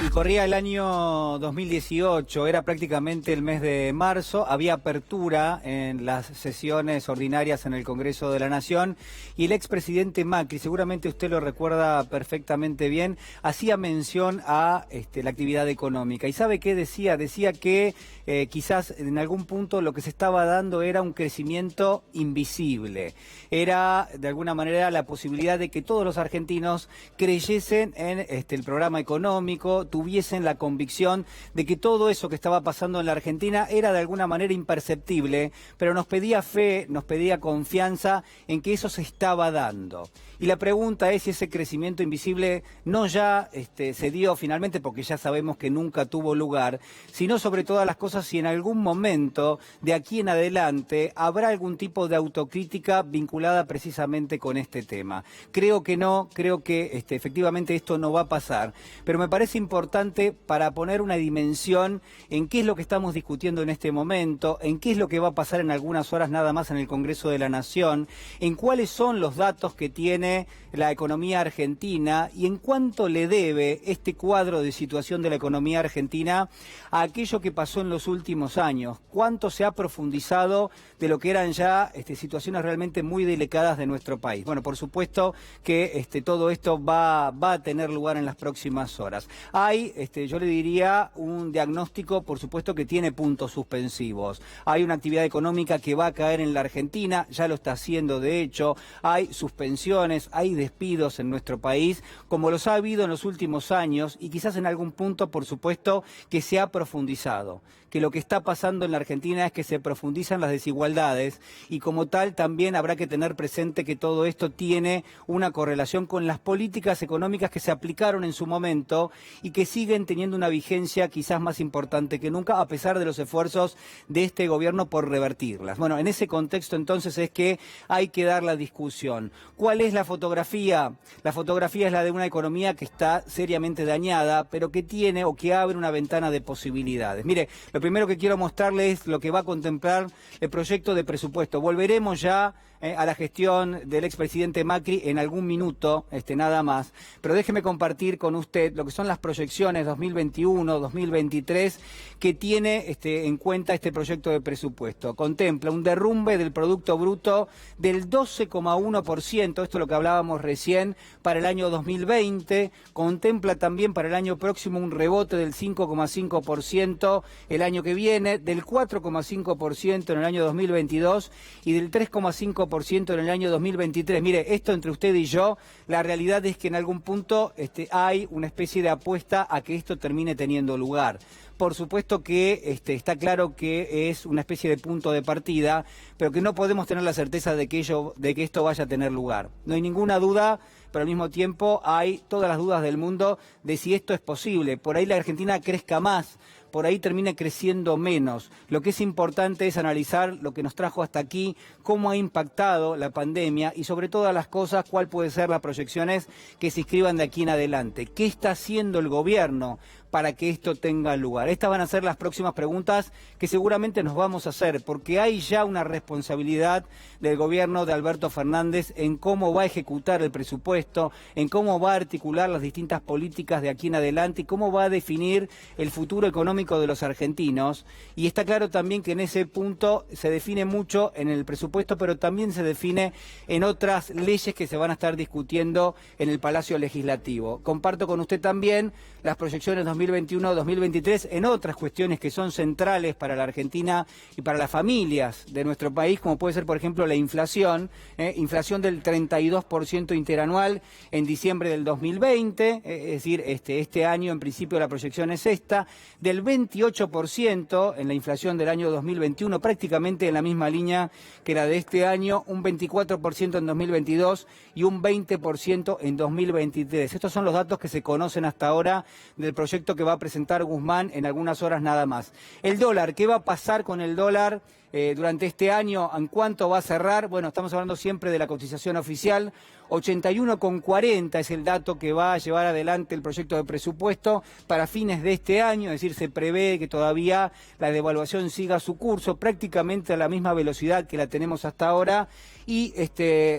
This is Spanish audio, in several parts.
Y corría el año 2018, era prácticamente el mes de marzo, había apertura en las sesiones ordinarias en el Congreso de la Nación y el expresidente Macri, seguramente usted lo recuerda perfectamente bien, hacía mención a la actividad económica. ¿Y sabe qué decía? Decía que quizás en algún punto lo que se estaba dando era un crecimiento invisible. Era de alguna manera la posibilidad de que todos los argentinos creyesen en el programa económico, tuviesen la convicción de que todo eso que estaba pasando en la Argentina era de alguna manera imperceptible, pero nos pedía fe, nos pedía confianza en que eso se estaba dando. Y la pregunta es si ese crecimiento invisible no ya se dio finalmente, porque ya sabemos que nunca tuvo lugar, sino sobre todas las cosas si en algún momento de aquí en adelante habrá algún tipo de autocrítica vinculada precisamente con este tema. Creo que no, creo que efectivamente esto no va a pasar, pero me parece importante para poner una dimensión en qué es lo que estamos discutiendo en este momento, en qué es lo que va a pasar en algunas horas nada más en el Congreso de la Nación, en cuáles son los datos que tiene la economía argentina y en cuánto le debe este cuadro de situación de la economía argentina a aquello que pasó en los últimos años, cuánto se ha profundizado de lo que eran ya situaciones realmente muy delicadas de nuestro país. Bueno, por supuesto que todo esto va a tener lugar en las próximas horas. Hay, yo le diría, un diagnóstico, por supuesto, que tiene puntos suspensivos. Hay una actividad económica que va a caer en la Argentina, ya lo está haciendo de hecho, hay suspensiones, hay despidos en nuestro país, como los ha habido en los últimos años y quizás en algún punto, por supuesto, que se ha profundizado. Que lo que está pasando en la Argentina es que se profundizan las desigualdades y como tal también habrá que tener presente que todo esto tiene una correlación con las políticas económicas que se aplicaron en su momento y que siguen teniendo una vigencia quizás más importante que nunca a pesar de los esfuerzos de este gobierno por revertirlas. Bueno, en ese contexto entonces es que hay que dar la discusión. ¿Cuál es la fotografía? La fotografía es la de una economía que está seriamente dañada, pero que tiene o que abre una ventana de posibilidades. Mire, lo primero que quiero mostrarles es lo que va a contemplar el proyecto de presupuesto. Volveremos ya a la gestión del expresidente Macri en algún minuto, nada más. Pero déjeme compartir con usted lo que son las proyecciones 2021, 2023 que tiene en cuenta este proyecto de presupuesto. Contempla un derrumbe del Producto Bruto del 12,1%, esto es lo que hablábamos recién, para el año 2020. Contempla también para el año próximo un rebote del 5,5% el año que viene, del 4,5% en el año 2022 y del 3,5% en el año 2023. Mire, esto entre usted y yo, la realidad es que en algún punto hay una especie de apuesta a que esto termine teniendo lugar. Por supuesto que está claro que es una especie de punto de partida, pero que no podemos tener la certeza de que esto vaya a tener lugar. No hay ninguna duda, pero al mismo tiempo hay todas las dudas del mundo de si esto es posible. Por ahí la Argentina crezca más, por ahí termina creciendo menos. Lo que es importante es analizar lo que nos trajo hasta aquí, cómo ha impactado la pandemia y sobre todas las cosas, cuál puede ser las proyecciones que se inscriban de aquí en adelante. ¿Qué está haciendo el gobierno para que esto tenga lugar? Estas van a ser las próximas preguntas que seguramente nos vamos a hacer, porque hay ya una responsabilidad del gobierno de Alberto Fernández en cómo va a ejecutar el presupuesto, en cómo va a articular las distintas políticas de aquí en adelante y cómo va a definir el futuro económico de los argentinos. Y está claro también que en ese punto se define mucho en el presupuesto, pero también se define en otras leyes que se van a estar discutiendo en el Palacio Legislativo. Comparto con usted también las proyecciones 2021-2023 en otras cuestiones que son centrales para la Argentina y para las familias de nuestro país, como puede ser, por ejemplo, la inflación, inflación del 32% interanual en diciembre del 2020, es decir, este año en principio la proyección es esta, del 28% en la inflación del año 2021, prácticamente en la misma línea que la de este año, un 24% en 2022 y un 20% en 2023. Estos son los datos que se conocen hasta ahora del proyecto que va a presentar Guzmán en algunas horas nada más. El dólar, ¿qué va a pasar con el dólar durante este año? ¿En cuánto va a cerrar? Bueno, estamos hablando siempre de la cotización oficial. 81,40 es el dato que va a llevar adelante el proyecto de presupuesto para fines de este año, es decir, se prevé que todavía la devaluación siga su curso prácticamente a la misma velocidad que la tenemos hasta ahora y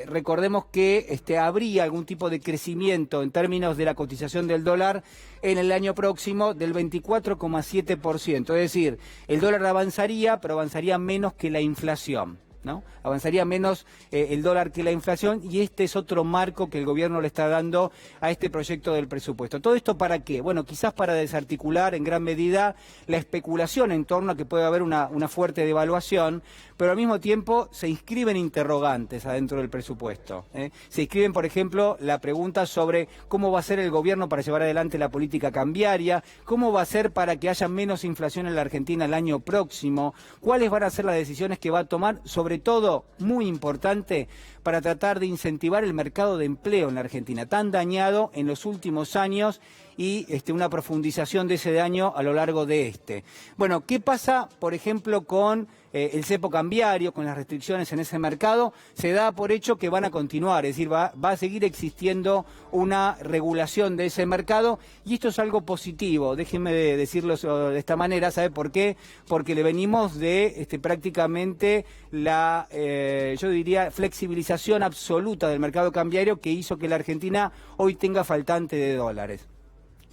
recordemos que habría algún tipo de crecimiento en términos de la cotización del dólar en el año próximo del 24,7%, es decir, el dólar avanzaría, pero avanzaría menos que la inflación, ¿no? Avanzaría menos el dólar que la inflación y este es otro marco que el gobierno le está dando a este proyecto del presupuesto. ¿Todo esto para qué? Bueno, quizás para desarticular en gran medida la especulación en torno a que puede haber una fuerte devaluación, pero al mismo tiempo se inscriben interrogantes adentro del presupuesto. Se inscriben, por ejemplo, la pregunta sobre cómo va a ser el gobierno para llevar adelante la política cambiaria, cómo va a ser para que haya menos inflación en la Argentina el año próximo, cuáles van a ser las decisiones que va a tomar, sobre todo, muy importante, para tratar de incentivar el mercado de empleo en la Argentina, tan dañado en los últimos años y una profundización de ese daño a lo largo de Bueno, ¿qué pasa, por ejemplo, con el cepo cambiario, con las restricciones en ese mercado? Se da por hecho que van a continuar, es decir, va a seguir existiendo una regulación de ese mercado y esto es algo positivo, déjenme decirlo de esta manera, ¿sabe por qué? Porque le venimos de prácticamente la, yo diría, flexibilización absoluta del mercado cambiario que hizo que la Argentina hoy tenga faltante de dólares.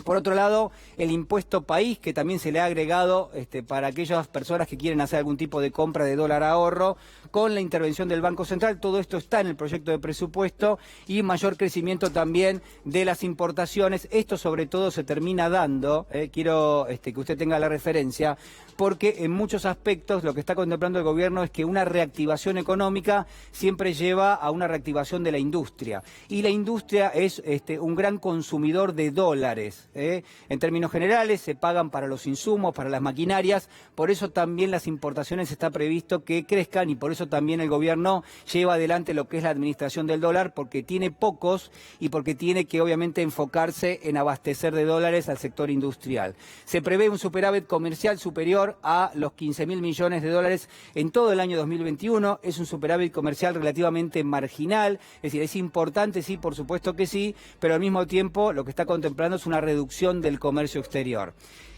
Por otro lado, el impuesto país, que también se le ha agregado para aquellas personas que quieren hacer algún tipo de compra de dólar ahorro, con la intervención del Banco Central, todo esto está en el proyecto de presupuesto y mayor crecimiento también de las importaciones. Esto sobre todo se termina dando, quiero que usted tenga la referencia, porque en muchos aspectos lo que está contemplando el gobierno es que una reactivación económica siempre lleva a una reactivación de la industria. Y la industria es un gran consumidor de dólares. En términos generales se pagan para los insumos, para las maquinarias, por eso también las importaciones está previsto que crezcan y por eso también el gobierno lleva adelante lo que es la administración del dólar, porque tiene pocos y porque tiene que obviamente enfocarse en abastecer de dólares al sector industrial. Se prevé un superávit comercial superior a los 15.000 millones de dólares en todo el año 2021, es un superávit comercial relativamente marginal, es decir, es importante, sí, por supuesto que sí, pero al mismo tiempo lo que está contemplando es una reducción del comercio exterior.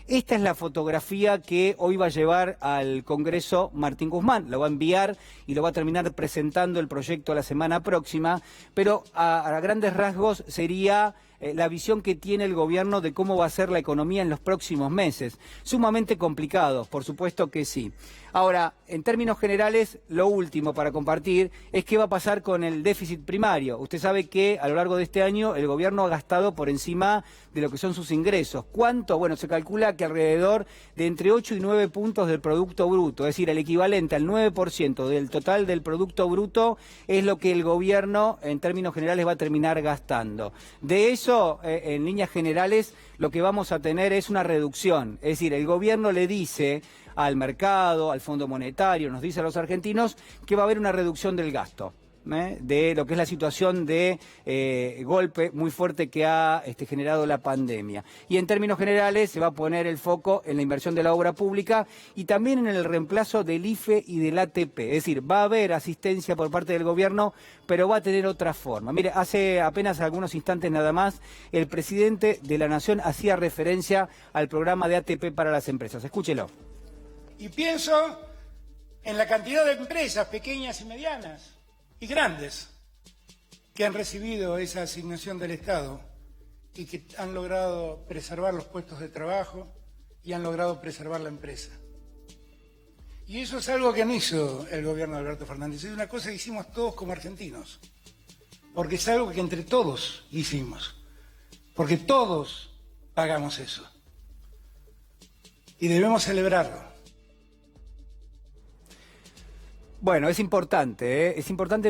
Esta es la fotografía que hoy va a llevar al Congreso Martín Guzmán, lo va a enviar y lo va a terminar presentando el proyecto la semana próxima, pero a grandes rasgos sería la visión que tiene el gobierno de cómo va a ser la economía en los próximos meses. Sumamente complicado, por supuesto que sí. Ahora, en términos generales, lo último para compartir es qué va a pasar con el déficit primario. Usted sabe que a lo largo de este año el gobierno ha gastado por encima de lo que son sus ingresos. ¿Cuánto? Bueno, se calcula que alrededor de entre 8 y 9 puntos del Producto Bruto, es decir, el equivalente al 9% del total del Producto Bruto es lo que el gobierno en términos generales va a terminar gastando. De eso, en líneas generales, lo que vamos a tener es una reducción. Es decir, el gobierno le dice al mercado, al Fondo Monetario, nos dice a los argentinos que va a haber una reducción del gasto, de lo que es la situación de golpe muy fuerte que ha generado la pandemia. Y en términos generales se va a poner el foco en la inversión de la obra pública y también en el reemplazo del IFE y del ATP. Es decir, va a haber asistencia por parte del gobierno, pero va a tener otra forma. Mire, hace apenas algunos instantes nada más, el presidente de la Nación hacía referencia al programa de ATP para las empresas. Escúchelo. Y pienso en la cantidad de empresas pequeñas y medianas y grandes que han recibido esa asignación del Estado y que han logrado preservar los puestos de trabajo y han logrado preservar la empresa. Y eso es algo que no hizo el gobierno de Alberto Fernández, es una cosa que hicimos todos como argentinos, porque es algo que entre todos hicimos, porque todos pagamos eso y debemos celebrarlo. Bueno, es importante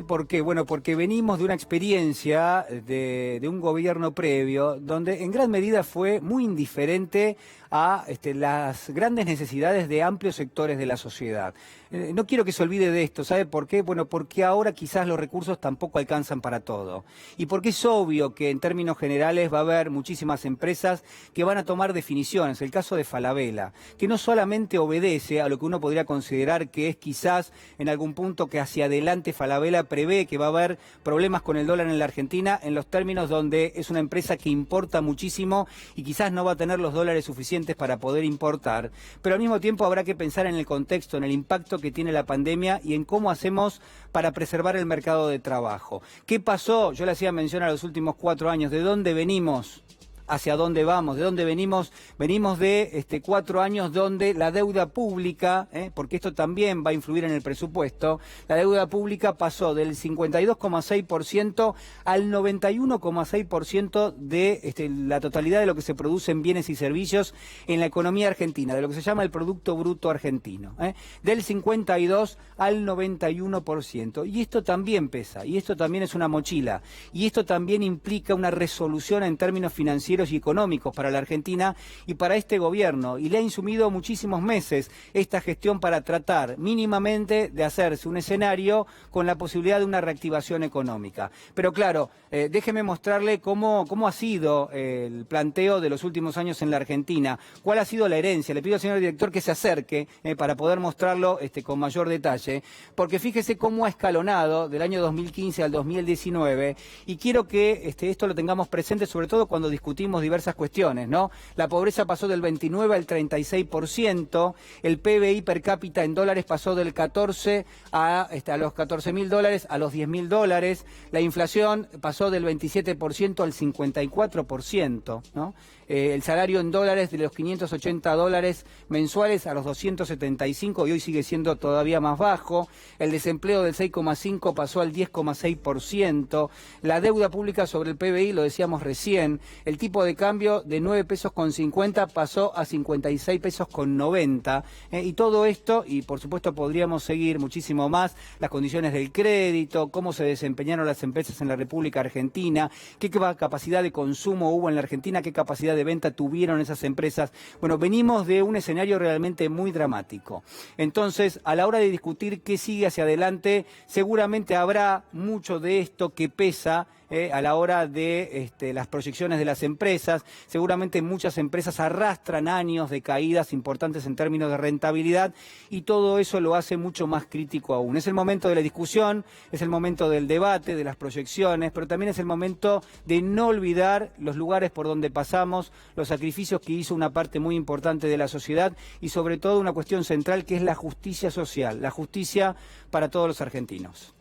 porque, porque venimos de una experiencia de un gobierno previo donde en gran medida fue muy indiferente a las grandes necesidades de amplios sectores de la sociedad. No quiero que se olvide de esto, ¿sabe por qué? Bueno, porque ahora quizás los recursos tampoco alcanzan para todo. Y porque es obvio que en términos generales va a haber muchísimas empresas que van a tomar definiciones. El caso de Falabella, que no solamente obedece a lo que uno podría considerar que es quizás en algún algún punto que hacia adelante Falabella prevé que va a haber problemas con el dólar en la Argentina, en los términos donde es una empresa que importa muchísimo y quizás no va a tener los dólares suficientes para poder importar, pero al mismo tiempo habrá que pensar en el contexto, en el impacto que tiene la pandemia y en cómo hacemos para preservar el mercado de trabajo. ¿Qué pasó? Yo le hacía mención a los últimos 4 años, ¿de dónde venimos? ¿Hacia dónde vamos? ¿De dónde venimos? Venimos de 4 años donde la deuda pública, porque esto también va a influir en el presupuesto, la deuda pública pasó del 52,6% al 91,6% de la totalidad de lo que se produce en bienes y servicios en la economía argentina, de lo que se llama el Producto Bruto Argentino, del 52 al 91%. Y esto también pesa, y esto también es una mochila, y esto también implica una resolución en términos financieros y económicos para la Argentina y para este gobierno, y le ha insumido muchísimos meses esta gestión para tratar mínimamente de hacerse un escenario con la posibilidad de una reactivación económica. Pero claro, déjeme mostrarle cómo ha sido el planteo de los últimos años en la Argentina, cuál ha sido la herencia. Le pido al señor director que se acerque para poder mostrarlo con mayor detalle, porque fíjese cómo ha escalonado del año 2015 al 2019, y quiero que esto lo tengamos presente, sobre todo cuando discutimos diversas cuestiones, ¿no? La pobreza pasó del 29 al 36%, el PBI per cápita en dólares pasó del 14 a los $14.000 a los $10.000, la inflación pasó del 27% al 54%, ¿no? El salario en dólares de los $580 mensuales a los 275 y hoy sigue siendo todavía más bajo, el desempleo del 6,5 pasó al 10,6%, la deuda pública sobre el PBI, lo decíamos recién, el tipo de cambio de 9 pesos con 50 pasó a 56 pesos con 90, y todo esto, y por supuesto podríamos seguir muchísimo más, las condiciones del crédito, cómo se desempeñaron las empresas en la República Argentina, qué capacidad de consumo hubo en la Argentina, qué capacidad de venta tuvieron esas empresas. Bueno, venimos de un escenario realmente muy dramático. Entonces, a la hora de discutir qué sigue hacia adelante, seguramente habrá mucho de esto que pesa a la hora de las proyecciones de las empresas. Seguramente muchas empresas arrastran años de caídas importantes en términos de rentabilidad y todo eso lo hace mucho más crítico aún. Es el momento de la discusión, es el momento del debate, de las proyecciones, pero también es el momento de no olvidar los lugares por donde pasamos, los sacrificios que hizo una parte muy importante de la sociedad y sobre todo una cuestión central que es la justicia social, la justicia para todos los argentinos.